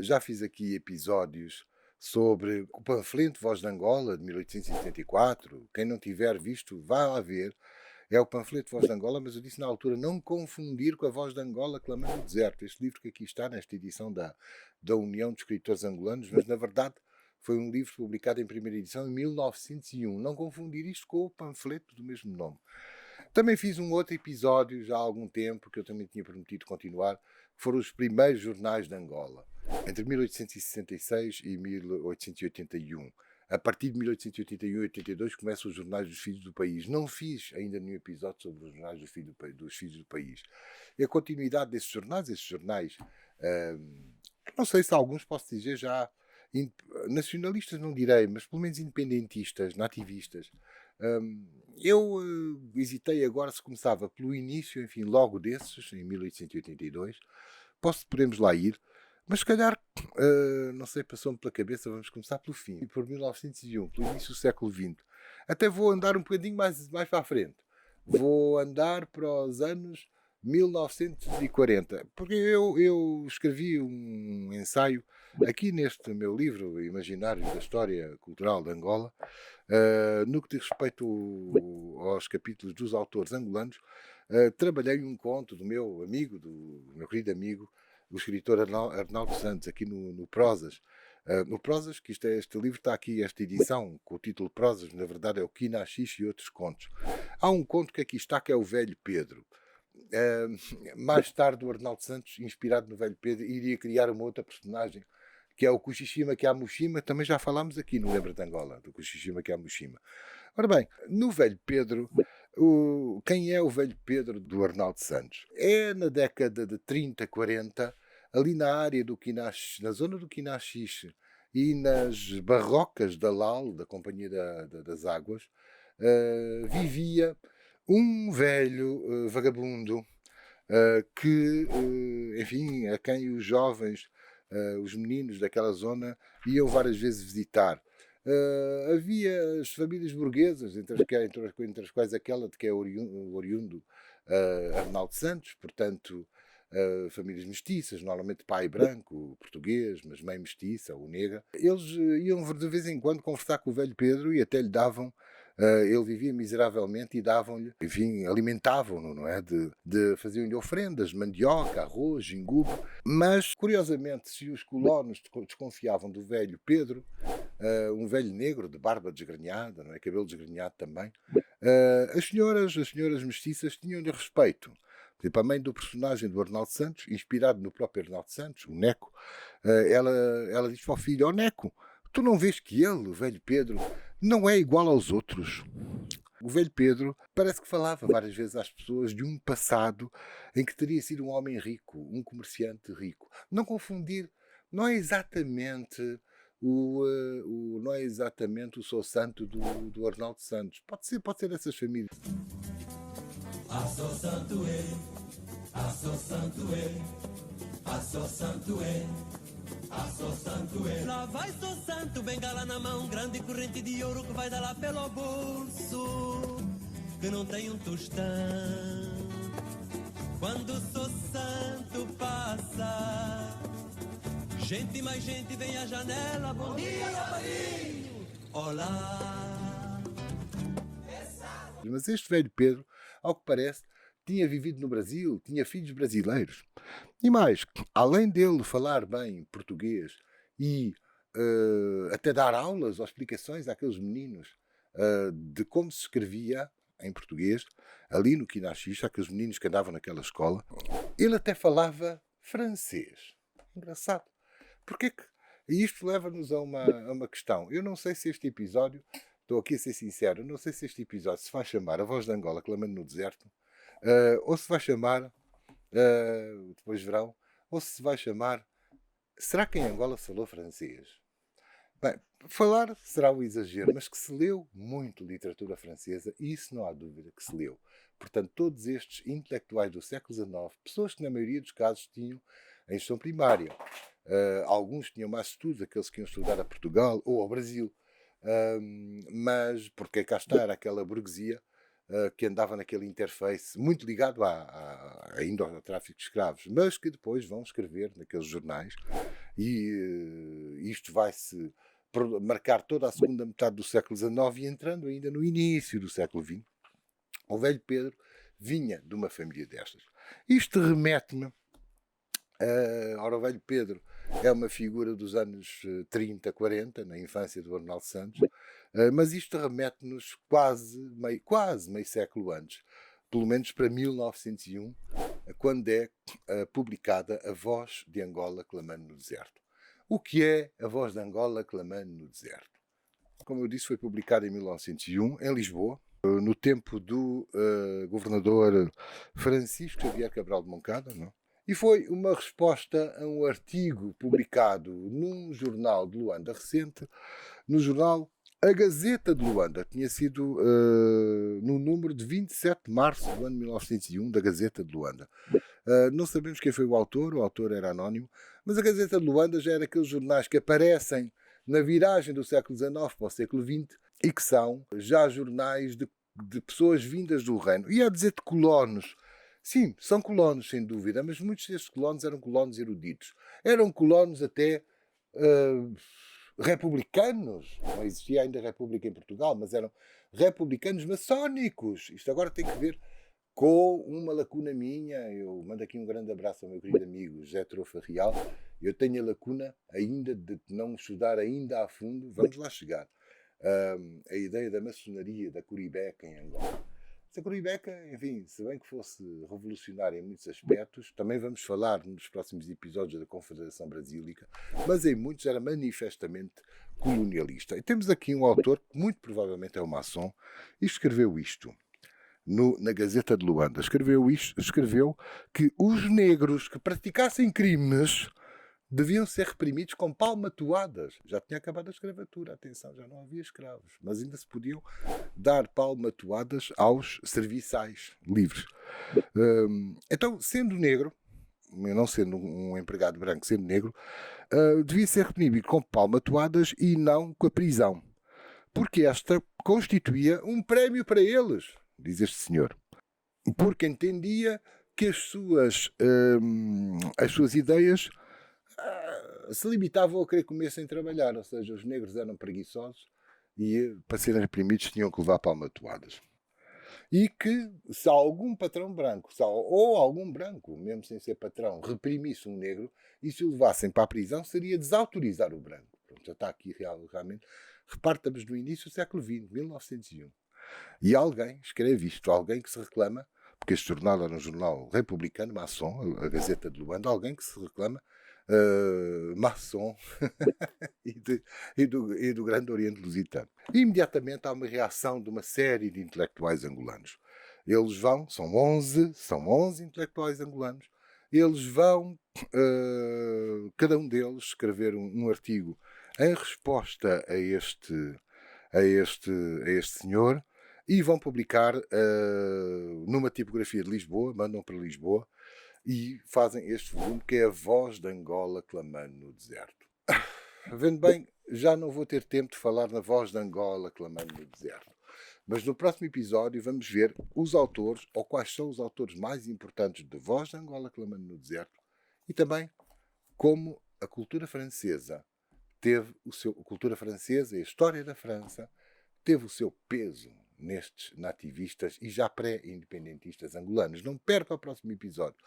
Já fiz aqui episódios sobre o panfleto Voz de Angola, de 1874. Quem não tiver visto, vá lá ver. É o panfleto Voz de Angola, mas eu disse na altura não confundir com a Voz de Angola clamando no deserto. Este livro que aqui está, nesta edição da União de Escritores Angolanos, mas na verdade foi um livro publicado em primeira edição em 1901. Não confundir isto com o panfleto do mesmo nome. Também fiz um outro episódio já há algum tempo, que eu também tinha prometido continuar, que foram os primeiros jornais de Angola, entre 1866 e 1881. A partir de 1881 e 82 começam os jornais dos filhos do país. Não fiz ainda nenhum episódio sobre os jornais dos filhos do país. E a continuidade desses jornais, não sei se alguns posso dizer já nacionalistas não direi, mas pelo menos independentistas, nativistas. Eu hesitei agora se começava pelo início, enfim, logo desses, em 1882. Podemos lá ir, mas se calhar, não sei, passou-me pela cabeça, vamos começar pelo fim, por 1901, pelo início do século XX. Até vou andar um bocadinho mais para a frente. Vou andar para os anos 1940, porque eu escrevi um ensaio aqui neste meu livro, Imaginários da História Cultural de Angola, no que diz respeito aos capítulos dos autores angolanos. Trabalhei um conto do meu amigo, do meu querido amigo, o escritor Arnaldo Santos, aqui no Prosas. No Prosas, que este livro está aqui, esta edição, com o título Prosas, na verdade é o Quinaxixe e outros contos. Há um conto que aqui está, que é o Velho Pedro. Mais tarde, o Arnaldo Santos, inspirado no Velho Pedro, iria criar uma outra personagem, que é o Kushishima Kyamushima. Também já falámos aqui no Lembra de Angola, do Kushishima Kyamushima. Ora bem, no Velho Pedro, quem é o Velho Pedro do Arnaldo Santos? É na década de 30, 40, ali na área do Quinaxixe, na zona do Quinaxixe e nas barrocas da LAL, da Companhia das Águas, vivia um velho vagabundo que, enfim, a quem os jovens, os meninos daquela zona, iam várias vezes visitar. Havia as famílias burguesas, entre as quais aquela de que é oriundo Arnaldo Santos, portanto, famílias mestiças, normalmente pai branco, português, mas mãe mestiça ou negra. Eles iam de vez em quando conversar com o velho Pedro e até lhe davam. Ele vivia miseravelmente e davam-lhe, enfim, alimentavam-no, não é? Faziam-lhe ofrendas de mandioca, arroz, gingubo. Mas, curiosamente, se os colonos desconfiavam do velho Pedro, um velho negro de barba desgrenhada, não é? Cabelo desgrenhado também, as senhoras mestiças tinham-lhe respeito. Tipo, a mãe do personagem do Arnaldo Santos, inspirado no próprio Arnaldo Santos, o Neco, ela diz para o filho: "Ó Neco, tu não vês que ele, o velho Pedro, não é igual aos outros?" O velho Pedro parece que falava várias vezes às pessoas de um passado em que teria sido um homem rico, um comerciante rico. Não confundir, não é exatamente não é exatamente o Sou Santo do Arnaldo Santos. Pode ser dessas famílias. Ah, sou santo ah, sou santo ah, sou santo ah, sou santo Lá vai sou santo, bengala na mão, grande corrente de ouro que vai dar lá pelo bolso, que não tem um tostão. Quando sou santo passa, gente e mais gente vem à janela. Bom dia, Marinho! Olá! Mas este velho Pedro, ao que parece, tinha vivido no Brasil, tinha filhos brasileiros. E mais, além dele falar bem português e até dar aulas ou explicações àqueles meninos de como se escrevia em português, ali no Quinaxixe, aqueles meninos que andavam naquela escola, ele até falava francês. Engraçado. Porquê que... E isto leva-nos a uma questão. Eu não sei se este episódio, estou aqui a ser sincero, não sei se este episódio se vai chamar A Voz de Angola Clamando no Deserto, ou se vai chamar, depois verão, ou se vai chamar Será que em Angola se falou francês? Bem, falar será um exagero, mas que se leu muito literatura francesa, e isso não há dúvida que se leu. Portanto, todos estes intelectuais do século XIX, pessoas que na maioria dos casos tinham a instrução primária, alguns tinham mais estudos, aqueles que iam estudar a Portugal ou ao Brasil, mas porque cá está, era aquela burguesia que andava naquele interface, muito ligado ainda ao tráfico de escravos, mas que depois vão escrever naqueles jornais, e isto vai-se marcar toda a segunda metade do século XIX e entrando ainda no início do século XX. O velho Pedro vinha de uma família destas. Isto remete-me. Ora, o velho Pedro é uma figura dos anos 30, 40, na infância do Arnaldo Santos, mas isto remete-nos quase meio século antes, pelo menos para 1901, quando é publicada A Voz de Angola Clamando no Deserto. O que é A Voz de Angola Clamando no Deserto? Como eu disse, foi publicada em 1901, em Lisboa, no tempo do governador Francisco Xavier Cabral de Moncada, não? E foi uma resposta a um artigo publicado num jornal de Luanda recente, no jornal A Gazeta de Luanda. Tinha sido no número de 27 de março do ano 1901, da Gazeta de Luanda. Não sabemos quem foi o autor era anónimo, mas a Gazeta de Luanda já era aqueles jornais que aparecem na viragem do século XIX para o século XX e que são já jornais de pessoas vindas do reino. E a dizer de colonos. Sim, são colonos, sem dúvida, mas muitos destes colonos eram colonos eruditos. Eram colonos até republicanos. Não existia ainda república em Portugal, mas eram republicanos maçónicos. Isto agora tem que ver com uma lacuna minha. Eu mando aqui um grande abraço ao meu querido amigo José Trofa Real. Eu tenho a lacuna ainda de não estudar ainda a fundo. Vamos lá chegar. A ideia da maçonaria, da Curibeca em Angola. A Curibeca, enfim, se bem que fosse revolucionária em muitos aspectos, também vamos falar nos próximos episódios da Confederação Brasílica, mas em muitos era manifestamente colonialista. E temos aqui um autor que muito provavelmente é um maçom e escreveu isto na Gazeta de Luanda. Escreveu que os negros que praticassem crimes deviam ser reprimidos com palmatoadas. Já tinha acabado a escravatura, atenção, já não havia escravos, mas ainda se podiam dar palmatoadas aos serviçais livres. Então, sendo negro, não sendo um empregado branco, sendo negro, devia ser reprimido com palmatoadas e não com a prisão, porque esta constituía um prémio para eles, diz este senhor, porque entendia que as suas ideias se limitavam a querer comer sem trabalhar, ou seja, os negros eram preguiçosos e para serem reprimidos tinham que levar palmatoadas. E que se algum patrão branco, ou algum branco, mesmo sem ser patrão, reprimisse um negro e se o levassem para a prisão, seria desautorizar o branco. Pronto, já está aqui realmente. Reparta-nos do início do século XX, 1901. E alguém escreve isto, alguém que se reclama, porque este jornal era um jornal republicano, maçom, a Gazeta de Luanda, alguém que se reclama maçom e do Grande Oriente Lusitano. E imediatamente há uma reação de uma série de intelectuais angolanos. Eles vão, são 11 intelectuais angolanos, eles vão, cada um deles, escrever um artigo em resposta a este senhor e vão publicar numa tipografia de Lisboa, mandam para Lisboa, e fazem este volume que é A Voz de Angola Clamando no Deserto. Vendo bem, já não vou ter tempo de falar na Voz de Angola Clamando no Deserto. Mas no próximo episódio vamos ver os autores, ou quais são os autores mais importantes de Voz de Angola Clamando no Deserto, e também como a cultura francesa teve a cultura francesa e a história da França teve o seu peso nestes nativistas e já pré-independentistas angolanos. Não perca o próximo episódio.